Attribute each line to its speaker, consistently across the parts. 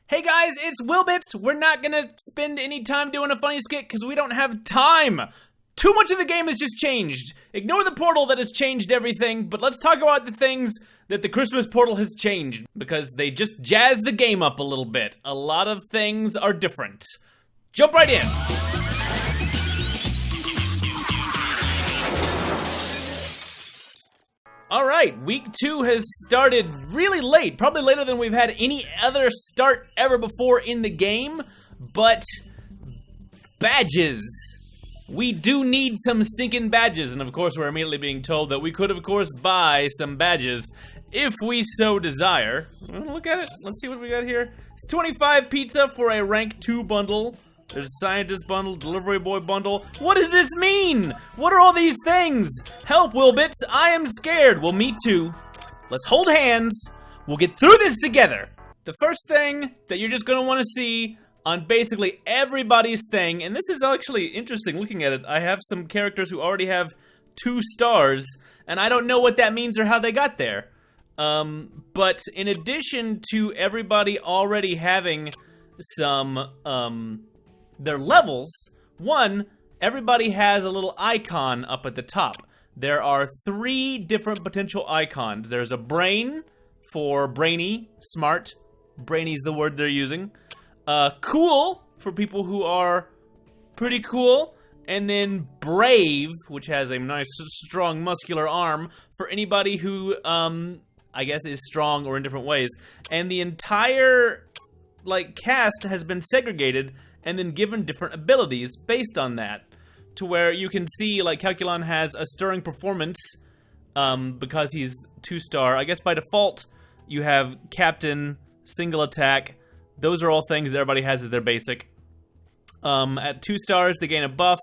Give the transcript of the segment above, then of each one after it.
Speaker 1: Hey guys, it's WillBits. We're not gonna spend any time doing a funny skit because we don't have time. Too much of the game has just changed. Ignore the portal that has changed everything, but let's talk about the things that the Christmas portal has changed because they just jazzed the game up a little bit. A lot of things are different. Jump right in. Alright, week 2 has started really late, probably later than we've had any other start ever before in the game, but badges. We do need some stinking badges, and of course we're immediately being told that we could of course buy some badges if we so desire. Look at it, let's see what we got here. It's 25 pizza for a rank 2 bundle. There's a scientist bundle, delivery boy bundle. What does this mean? What are all these things? Help, WillBits, I am scared. Well, me too. Let's hold hands. We'll get through this together. The first thing that you're just gonna wanna see on basically everybody's thing, and this is actually interesting looking at it. I have some characters who already have 2 stars, and I don't know what that means or how they got there. But in addition to everybody already having some, their levels, one, everybody has a little icon up at the top. There are 3 different potential icons. There's a brain for brainy, smart. Brainy's the word they're using. Cool for people who are pretty cool. And then brave, which has a nice, strong, muscular arm for anybody who, I guess is strong or in different ways. And the entire, cast has been segregated and then given different abilities based on that. To where you can see, Calculon has a stirring performance, because he's 2-star. I guess by default, you have Captain, single attack. Those are all things that everybody has as their basic. At 2 stars, they gain a buff,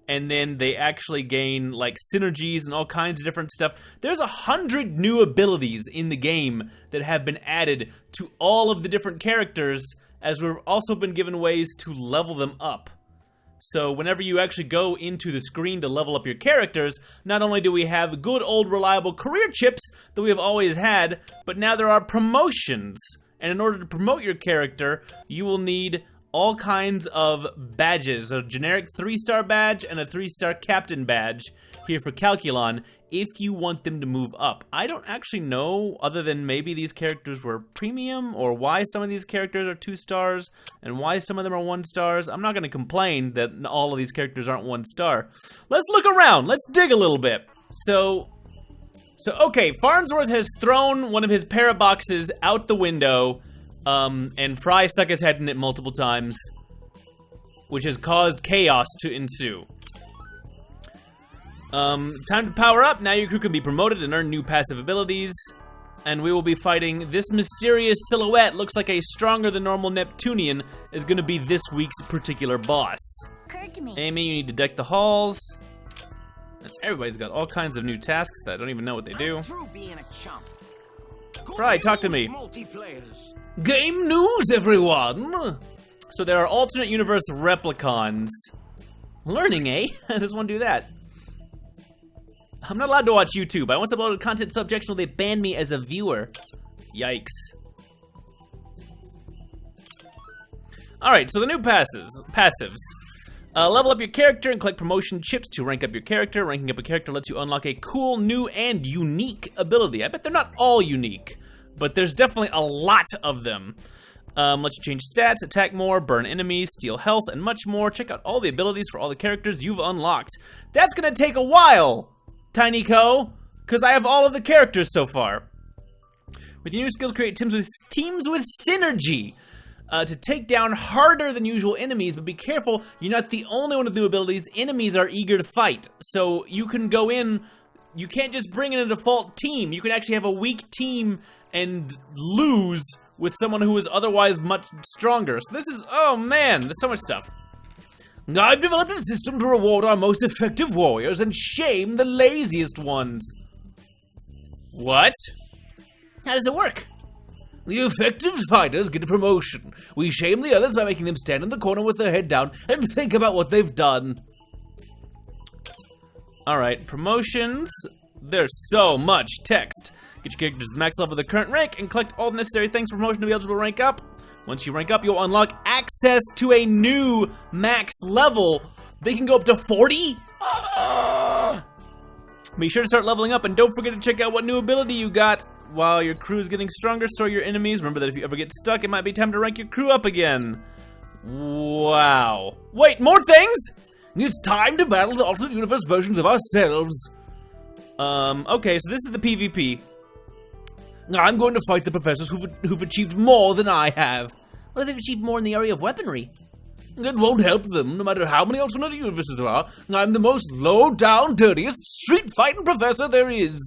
Speaker 1: and then they actually gain, synergies and all kinds of different stuff. There's 100 new abilities in the game that have been added to all of the different characters, as we've also been given ways to level them up. So whenever you actually go into the screen to level up your characters, not only do we have good old reliable career chips that we have always had, but now there are promotions. And in order to promote your character, you will need all kinds of badges. A generic 3-star badge and a 3-star captain badge here for Calculon if you want them to move up. I don't actually know, other than maybe these characters were premium, or why some of these characters are 2 stars and why some of them are 1 stars. I'm not going to complain that all of these characters aren't 1 star. Let's look around. Let's dig a little bit. So okay, Farnsworth has thrown one of his paraboxes out the window, and Fry stuck his head in it multiple times, which has caused chaos to ensue. Time to power up. Now your crew can be promoted and earn new passive abilities. And we will be fighting this mysterious silhouette. Looks like a stronger than normal Neptunian is going to be this week's particular boss. Amy, you need to deck the halls. Everybody's got all kinds of new tasks that I don't even know what they do. Fry, talk to me. Game news, everyone! So there are alternate universe replicons. Learning, eh? How does one do that? I'm not allowed to watch YouTube. I once uploaded content so objectionable they banned me as a viewer. Yikes. Alright, so the new passives. Level up your character and collect promotion chips to rank up your character. Ranking up a character lets you unlock a cool, new, and unique ability. I bet they're not all unique, but there's definitely a lot of them. Lets you change stats, attack more, burn enemies, steal health, and much more. Check out all the abilities for all the characters you've unlocked. That's gonna take a while, TinyCo, because I have all of the characters so far. With your new skills, create teams with synergy. To take down harder than usual enemies, but be careful, you're not the only one with new abilities. Enemies are eager to fight, so you can go in, you can't just bring in a default team. You can actually have a weak team and lose with someone who is otherwise much stronger. So this is, oh man, there's so much stuff. I've developed a system to reward our most effective warriors and shame the laziest ones. What? How does it work? The effective fighters get a promotion. We shame the others by making them stand in the corner with their head down and think about what they've done. Alright, promotions. There's so much text. Get your characters to the max level of the current rank and collect all the necessary things for promotion to be eligible to rank up. Once you rank up, you'll unlock access to a new max level. They can go up to 40? Be sure to start leveling up, and don't forget to check out what new ability you got. While your crew is getting stronger, so are your enemies. Remember that if you ever get stuck, it might be time to rank your crew up again. Wow. Wait, more things? It's time to battle the alternate universe versions of ourselves. Okay, so this is the PvP. I'm going to fight the professors who've achieved more than I have. Well, they've achieved more in the area of weaponry. It won't help them, no matter how many alternate universes there are. I'm the most low-down, dirtiest, street-fighting professor there is.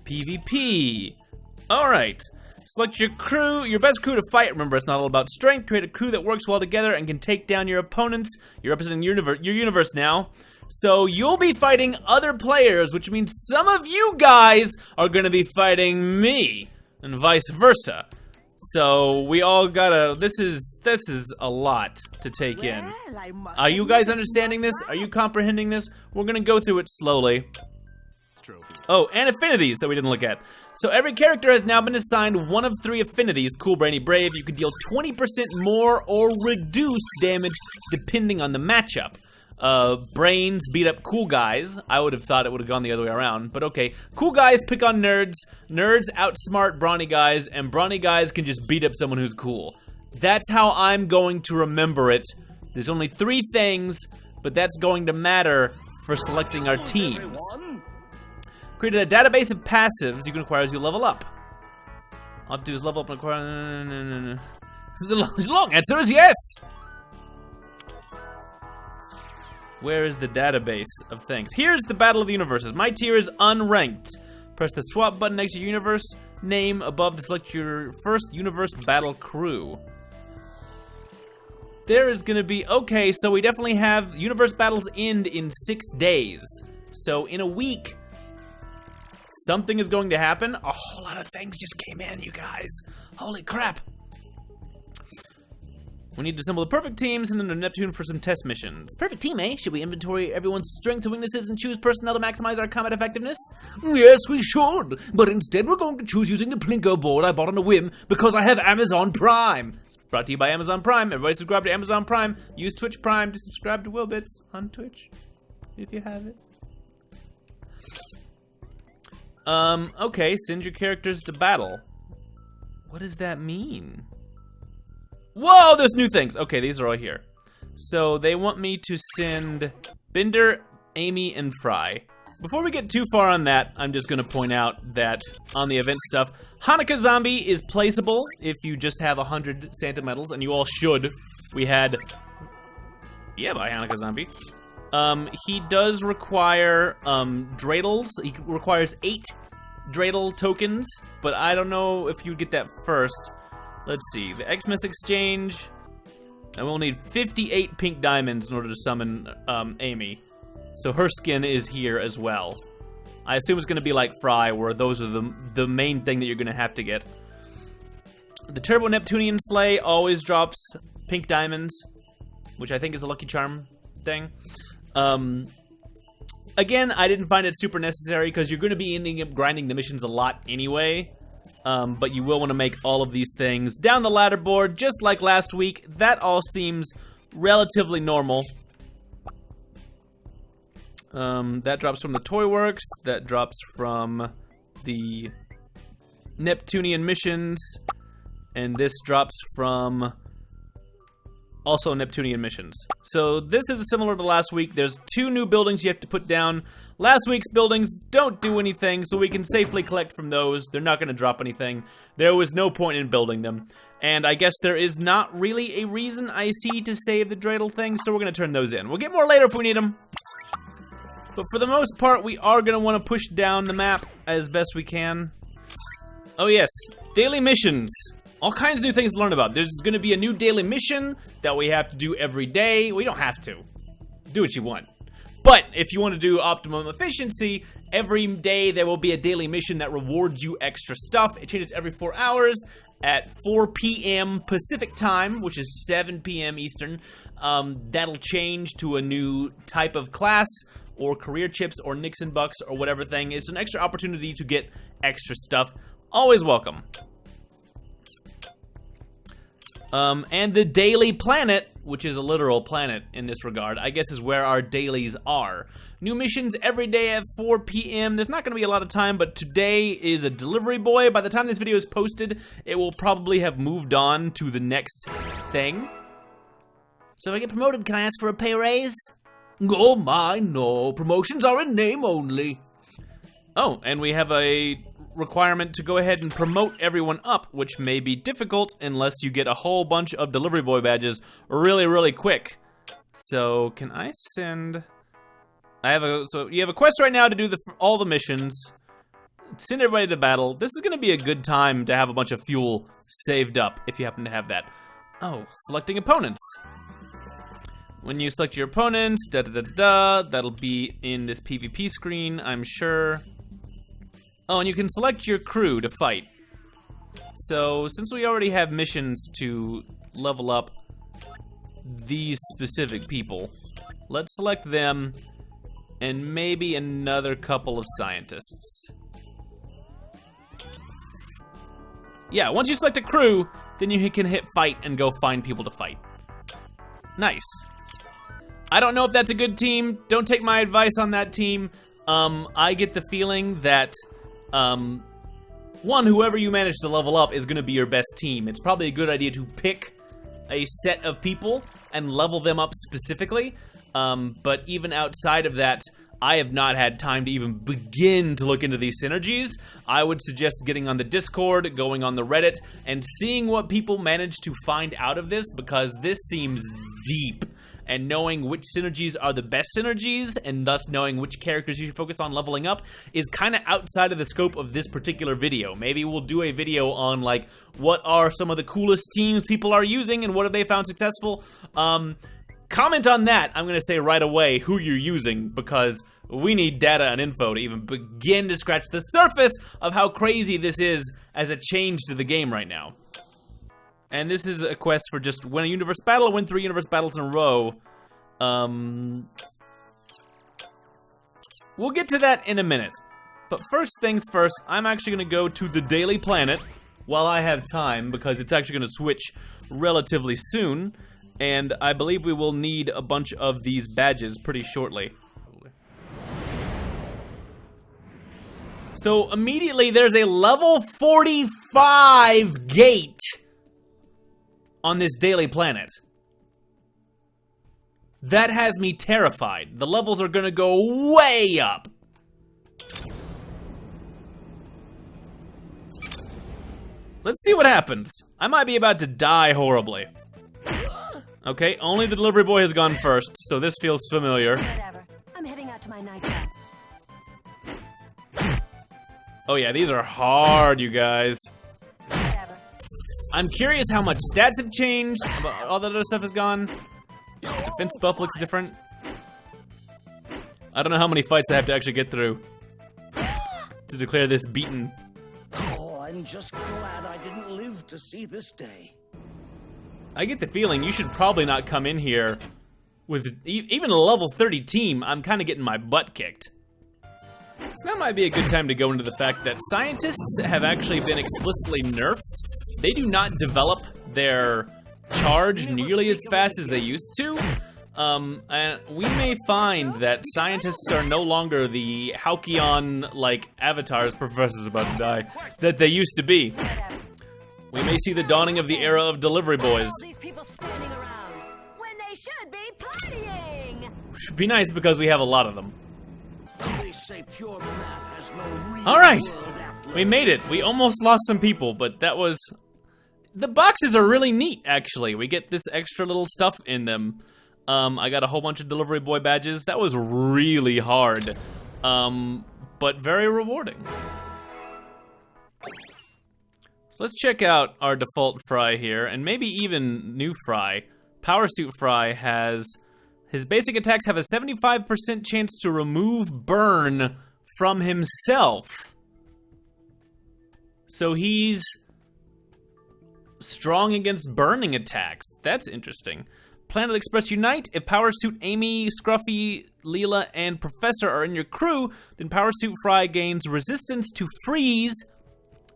Speaker 1: PvP. Alright. Select your crew, your best crew to fight. Remember, it's not all about strength. Create a crew that works well together and can take down your opponents. You're representing your universe now. So you'll be fighting other players, which means some of you guys are going to be fighting me, and vice versa. So we all gotta, this is a lot to take in. Are you guys understanding this? Are you comprehending this? We're gonna go through it slowly. Oh, and affinities that we didn't look at. So every character has now been assigned one of 3 affinities. Cool, Brainy, Brave. You can deal 20% more or reduce damage depending on the matchup. Brains beat up cool guys. I would have thought it would have gone the other way around, but okay. Cool guys pick on nerds. Nerds outsmart brawny guys, and brawny guys can just beat up someone who's cool. That's how I'm going to remember it. There's only 3 things, but that's going to matter for selecting our teams. Created a database of passives you can acquire as you level up. All I have to do is level up and acquire. The long answer is yes! Where is the database of things? Here's the Battle of the Universes. My tier is unranked. Press the swap button next to your universe name above to select your first universe battle crew. There is gonna be, okay, so we definitely have universe battles end in 6 days. So in a week, something is going to happen. A whole lot of things just came in, you guys. Holy crap. We need to assemble the perfect teams and then to Neptune for some test missions. Perfect team, eh? Should we inventory everyone's strengths and weaknesses and choose personnel to maximize our combat effectiveness? Yes, we should. But instead we're going to choose using the Plinko board I bought on a whim because I have Amazon Prime. It's brought to you by Amazon Prime. Everybody subscribe to Amazon Prime. Use Twitch Prime to subscribe to WillBits on Twitch, if you have it. Okay, send your characters to battle. What does that mean? Whoa, there's new things. Okay, these are all here. So they want me to send Bender, Amy, and Fry. Before we get too far on that, I'm just gonna point out that on the event stuff, Hanukah Zombie is placeable if you just have 100 Santa medals, and you all should. We had, yeah, by Hanukah Zombie. He does require dreidels. He requires 8 dreidel tokens, but I don't know if you'd get that first. Let's see, the Xmas exchange, and we'll need 58 pink diamonds in order to summon Amy. So her skin is here as well. I assume it's gonna be like Fry, where those are the main thing that you're gonna have to get. The Turbo Neptunian Sleigh always drops pink diamonds, which I think is a lucky charm thing. Again, I didn't find it super necessary because you're gonna be ending up grinding the missions a lot anyway. But you will want to make all of these things down the ladder board, just like last week. That all seems relatively normal. That drops from the Toy Works. That drops from the Neptunian missions. And this drops from also Neptunian missions. So this is similar to last week. There's 2 new buildings you have to put down. Last week's buildings don't do anything, so we can safely collect from those. They're not going to drop anything. There was no point in building them. And I guess there is not really a reason I see to save the dreidel thing, so we're going to turn those in. We'll get more later if we need them. But for the most part, we are going to want to push down the map as best we can. Oh yes, daily missions. All kinds of new things to learn about. There's going to be a new daily mission that we have to do every day. We don't have to. Do what you want. But if you want to do optimum efficiency, every day there will be a daily mission that rewards you extra stuff. It changes every 4 hours at 4 p.m. Pacific time, which is 7 p.m. Eastern. That'll change to a new type of class or career chips or Nixon bucks or whatever thing. It's an extra opportunity to get extra stuff. Always welcome. And the Daily Planet, which is a literal planet in this regard, I guess is where our dailies are. New missions every day at 4 p.m. There's not going to be a lot of time, but today is a delivery boy. By the time this video is posted, it will probably have moved on to the next thing. So if I get promoted, can I ask for a pay raise? Oh my, no. Promotions are in name only. Oh, and we have a requirement to go ahead and promote everyone up, which may be difficult unless you get a whole bunch of delivery boy badges really, really quick. So can I send... So you have a quest right now to do all the missions. Send everybody to battle. This is gonna be a good time to have a bunch of fuel saved up, if you happen to have that. Oh, selecting opponents. When you select your opponents, that'll be in this PvP screen, I'm sure. Oh, and you can select your crew to fight. So, since we already have missions to level up these specific people, let's select them and maybe another couple of scientists. Yeah, once you select a crew, then you can hit fight and go find people to fight. Nice. I don't know if that's a good team. Don't take my advice on that team. I get the feeling that, whoever you manage to level up is gonna be your best team. It's probably a good idea to pick a set of people and level them up specifically. But even outside of that, I have not had time to even begin to look into these synergies. I would suggest getting on the Discord, going on the Reddit, and seeing what people manage to find out of this, because this seems deep. And knowing which synergies are the best synergies, and thus knowing which characters you should focus on leveling up, is kind of outside of the scope of this particular video. Maybe we'll do a video on, like, what are some of the coolest teams people are using, and what have they found successful. Comment on that, I'm gonna say right away who you're using, because we need data and info to even begin to scratch the surface of how crazy this is as a change to the game right now. And this is a quest for just win a universe battle or win 3 universe battles in a row. We'll get to that in a minute. But first things first, I'm actually gonna go to the Daily Planet while I have time, because it's actually gonna switch relatively soon. And I believe we will need a bunch of these badges pretty shortly. So immediately there's a level 45 gate on this Daily Planet. That has me terrified. The levels are gonna go way up. Let's see what happens. I might be about to die horribly. Okay, only the delivery boy has gone first, so this feels familiar.
Speaker 2: Whatever. I'm heading out to my nightclub.
Speaker 1: Oh yeah, these are hard, you guys.
Speaker 2: Whatever.
Speaker 1: I'm curious how much stats have changed, but all that other stuff is gone. Defense buff looks different. I don't know how many fights I have to actually get through to declare this beaten.
Speaker 3: Oh, I'm just glad I didn't live to see this day.
Speaker 1: I get the feeling you should probably not come in here with even a level 30 team. I'm kind of getting my butt kicked. So now might be a good time to go into the fact that scientists have actually been explicitly nerfed. They do not develop their charge nearly as fast as they used to. And we may find that scientists are no longer the Halcyon-like avatars, Professor's about to die, that they used to be. We may see the dawning of the era of delivery boys.
Speaker 2: All these people standing around when they should be partying.
Speaker 1: Should be nice because we have a lot of them.
Speaker 3: They say pure math has no real
Speaker 1: All right,
Speaker 3: world application.
Speaker 1: we made it. We almost lost some people, but that was... The boxes are really neat, actually. We get this extra little stuff in them. I got a whole bunch of delivery boy badges. That was really hard, but very rewarding. So let's check out our default Fry here, and maybe even new Fry. Power Suit Fry has... His basic attacks have a 75% chance to remove burn from himself. So he's strong against burning attacks. That's interesting. Planet Express Unite. If Power Suit Amy, Scruffy, Leela, and Professor are in your crew, then Power Suit Fry gains resistance to freeze,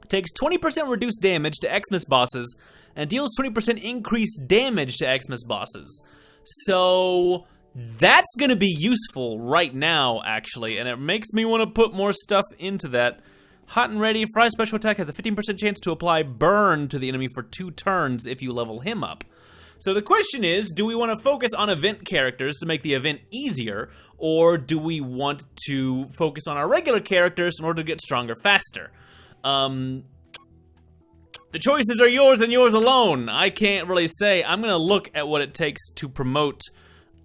Speaker 1: takes 20% reduced damage to Xmas bosses, and deals 20% increased damage to Xmas bosses. So that's gonna be useful right now, actually, and it makes me want to put more stuff into that. Hot and Ready, Fry's special attack has a 15% chance to apply burn to the enemy for 2 turns if you level him up. So the question is, do we want to focus on event characters to make the event easier, or do we want to focus on our regular characters in order to get stronger faster? The choices are yours and yours alone. I can't really say. I'm going to look at what it takes to promote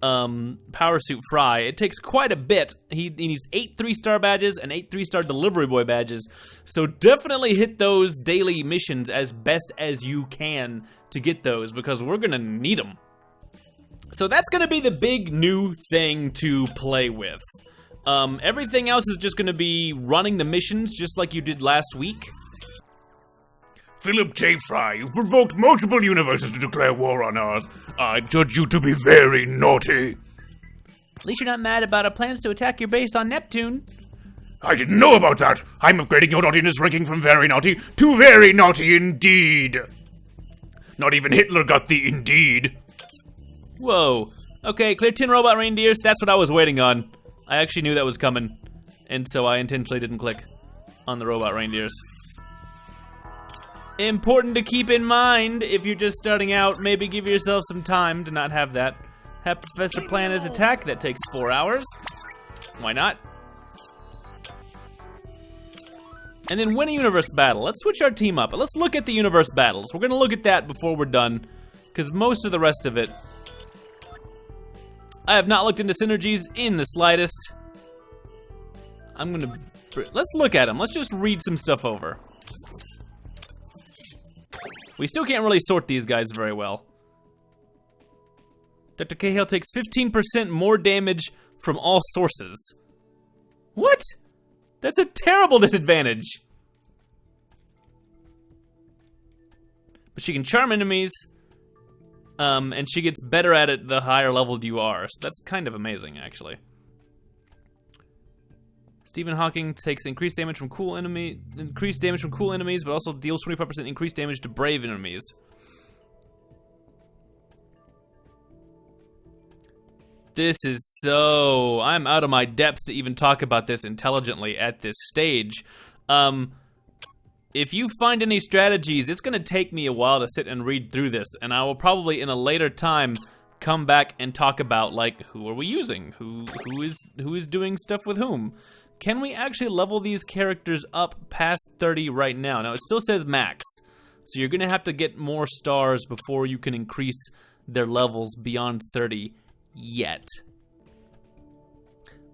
Speaker 1: Power Suit Fry. It takes quite a bit. He needs 8 3-star badges and 8 3-star delivery boy badges. So definitely hit those daily missions as best as you can to get those, because we're gonna need them. So that's gonna be the big new thing to play with. Everything else is just gonna be running the missions just like you did last week.
Speaker 4: Philip J. Fry, you've provoked multiple universes to declare war on ours. I judge you to be very naughty.
Speaker 1: At least you're not mad about our plans to attack your base on Neptune.
Speaker 4: I didn't know about that. I'm upgrading your naughtiness ranking from very naughty to very naughty indeed. Not even Hitler got the indeed.
Speaker 1: Whoa. Okay, clear 10 robot reindeers. That's what I was waiting on. I actually knew that was coming, and so I intentionally didn't click on the robot reindeers. Important to keep in mind if you're just starting out. Maybe give yourself some time to not have that. Have Professor plan his attack. That takes 4 hours. Why not? And then win a universe battle. Let's switch our team up. Let's look at the universe battles. We're gonna look at that before we're done, because most of the rest of it, I have not looked into synergies in the slightest. Let's look at them. Let's just read some stuff over. We still can't really sort these guys very well. Dr. Cahill takes 15% more damage from all sources. What? That's a terrible disadvantage. But she can charm enemies, and she gets better at it the higher leveled you are. So that's kind of amazing, actually. Stephen Hawking takes increased damage from cool enemies, but also deals 25% increased damage to brave enemies. This is so... I'm out of my depth to even talk about this intelligently at this stage. If you find any strategies, it's gonna take me a while to sit and read through this, and I will probably in a later time come back and talk about, like, who are we using? Who is doing stuff with whom? Can we actually level these characters up past 30 right now? Now, it still says max, so you're gonna have to get more stars before you can increase their levels beyond 30 yet.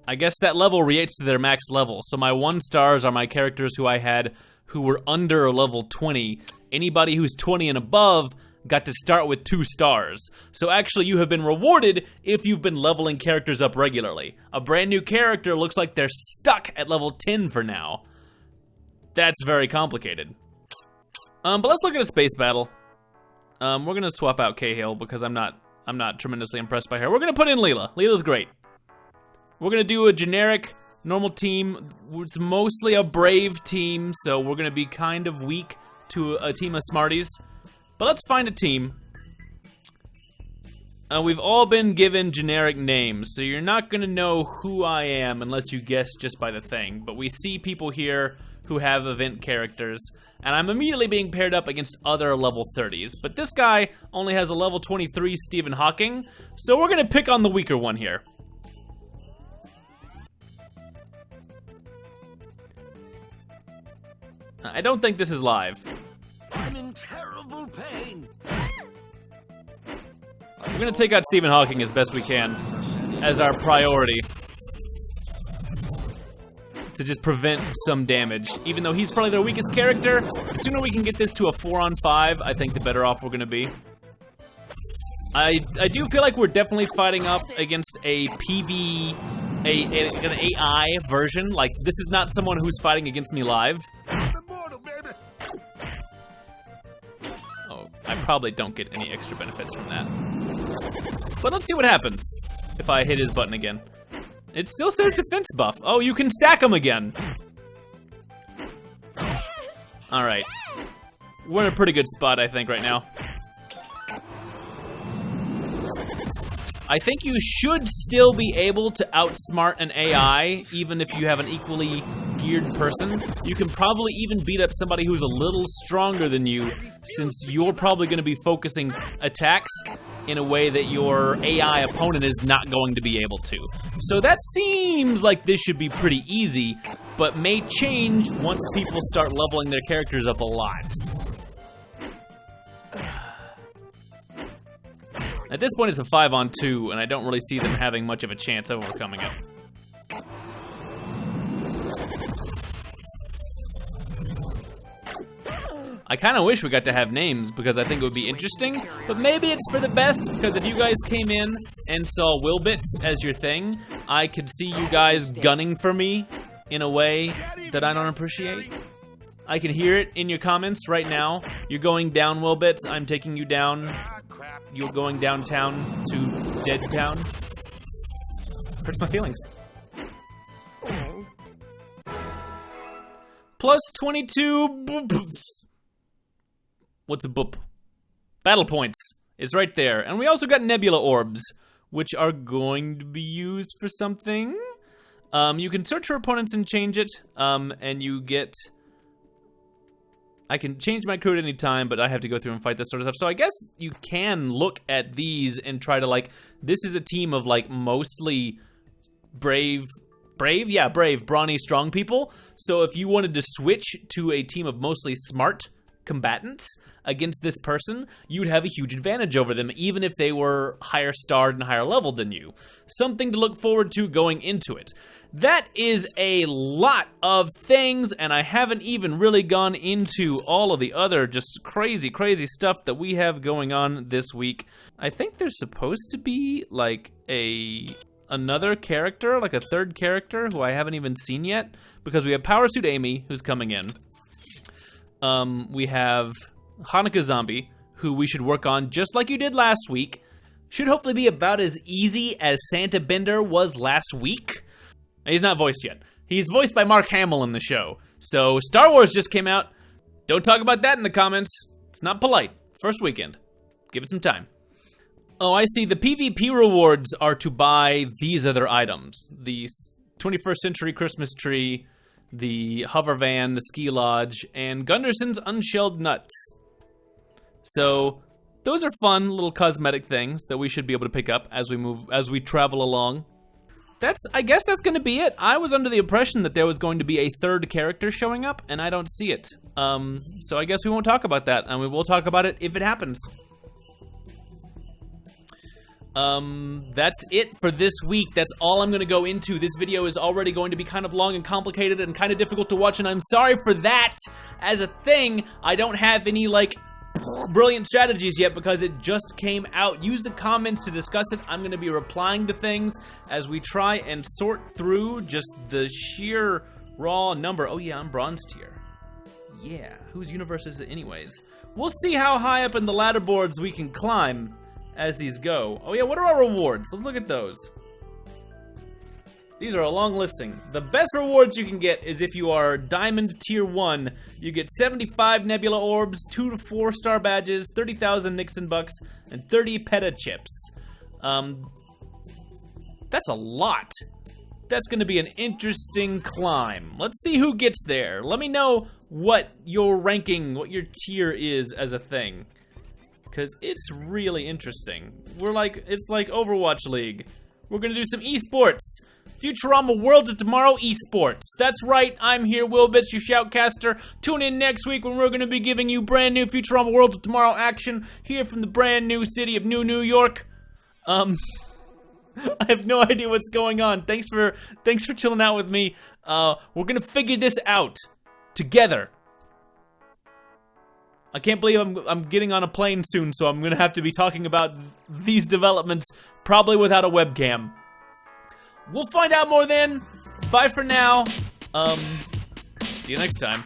Speaker 1: I guess that level reacts to their max level, so my 1 stars are my characters who I had who were under level 20. Anybody who's 20 and above got to start with 2 stars. So actually you have been rewarded if you've been leveling characters up regularly. A brand new character looks like they're stuck at level 10 for now. That's very complicated. But let's look at a space battle. We're gonna swap out Cahill because I'm not tremendously impressed by her. We're gonna put in Leela. Leela's great. We're gonna do a generic normal team. It's mostly a brave team, so we're gonna be kind of weak to a team of smarties. But let's find a team. We've all been given generic names, so you're not gonna know who I am unless you guess just by the thing. But we see people here who have event characters, and I'm immediately being paired up against other level 30s. But this guy only has a level 23 Stephen Hawking, so we're gonna pick on the weaker one here. I don't think this is live.
Speaker 3: I'm in terrible pain.
Speaker 1: We're gonna take out Stephen Hawking as best we can as our priority to just prevent some damage. Even though he's probably their weakest character, the sooner we can get this to a 4-on-5, I think the better off we're gonna be. I do feel like we're definitely fighting up against a an AI version. Like, this is not someone who's fighting against me live. Oh, I probably don't get any extra benefits from that. But let's see what happens if I hit his button again. It still says defense buff. Oh, you can stack them again. All right. We're in a pretty good spot, I think, right now. I think you should still be able to outsmart an AI, even if you have an equally geared person. You can probably even beat up somebody who's a little stronger than you, since you're probably going to be focusing attacks in a way that your AI opponent is not going to be able to. So that seems like this should be pretty easy, but may change once people start leveling their characters up a lot. At this point, it's a 5-on-2, and I don't really see them having much of a chance of overcoming it. I kind of wish we got to have names, because I think it would be interesting, but maybe it's for the best, because if you guys came in and saw WillBits as your thing, I could see you guys gunning for me in a way that I don't appreciate. I can hear it in your comments right now. You're going down, WillBits. I'm taking you down. You're going downtown to Dead Town. Hurts my feelings. Plus 22. What's a boop? Battle points is right there. And we also got nebula orbs, which are going to be used for something. You can search for opponents and change it. And you get... I can change my crew at any time, but I have to go through and fight this sort of stuff. So I guess you can look at these and try to, like, this is a team of, like, mostly brave, brawny, strong people. So if you wanted to switch to a team of mostly smart combatants against this person, you would have a huge advantage over them, even if they were higher starred and higher leveled than you. Something to look forward to going into it. That is a lot of things, and I haven't even really gone into all of the other just crazy, crazy stuff that we have going on this week. I think there's supposed to be, like, another character, like a third character, who I haven't even seen yet, because we have Power Suit Amy, who's coming in. We have Hanukah Zombie, who we should work on just like you did last week. Should hopefully be about as easy as Santa Bender was last week. He's not voiced yet. He's voiced by Mark Hamill in the show. So Star Wars just came out. Don't talk about that in the comments. It's not polite. First weekend. Give it some time. Oh, I see. The PvP rewards are to buy these other items. The 21st Century Christmas Tree, the Hover Van, the Ski Lodge, and Gunderson's Unshelled Nuts. So those are fun little cosmetic things that we should be able to pick up as we travel along. I guess that's gonna be it. I was under the impression that there was going to be a third character showing up, and I don't see it. So I guess we won't talk about that, and we will talk about it if it happens. That's it for this week. That's all I'm gonna go into. This video is already going to be kind of long and complicated and kind of difficult to watch, and I'm sorry for that. As a thing, I don't have any, like, brilliant strategies yet because it just came out. Use the comments to discuss it. I'm going to be replying to things as we try and sort through just the sheer raw number. Oh yeah, I'm bronze tier. Yeah, whose universe is it anyways? We'll see how high up in the ladder boards we can climb as these go. Oh yeah, what are our rewards? Let's look at those. These are a long listing. The best rewards you can get is if you are Diamond Tier 1. You get 75 Nebula Orbs, 2 to 4-star badges, 30,000 Nixon Bucks, and 30 Peta Chips. That's a lot. That's going to be an interesting climb. Let's see who gets there. Let me know what your ranking, what your tier is as a thing. Because it's really interesting. It's like Overwatch League. We're going to do some esports. Futurama Worlds of Tomorrow esports. That's right, I'm here, WillBits, your shoutcaster. Tune in next week when we're going to be giving you brand new Futurama Worlds of Tomorrow action here from the brand new city of New York. I have no idea what's going on. Thanks for chilling out with me. We're going to figure this out together. I can't believe I'm getting on a plane soon, so I'm going to have to be talking about these developments probably without a webcam. We'll find out more then. Bye for now. See you next time.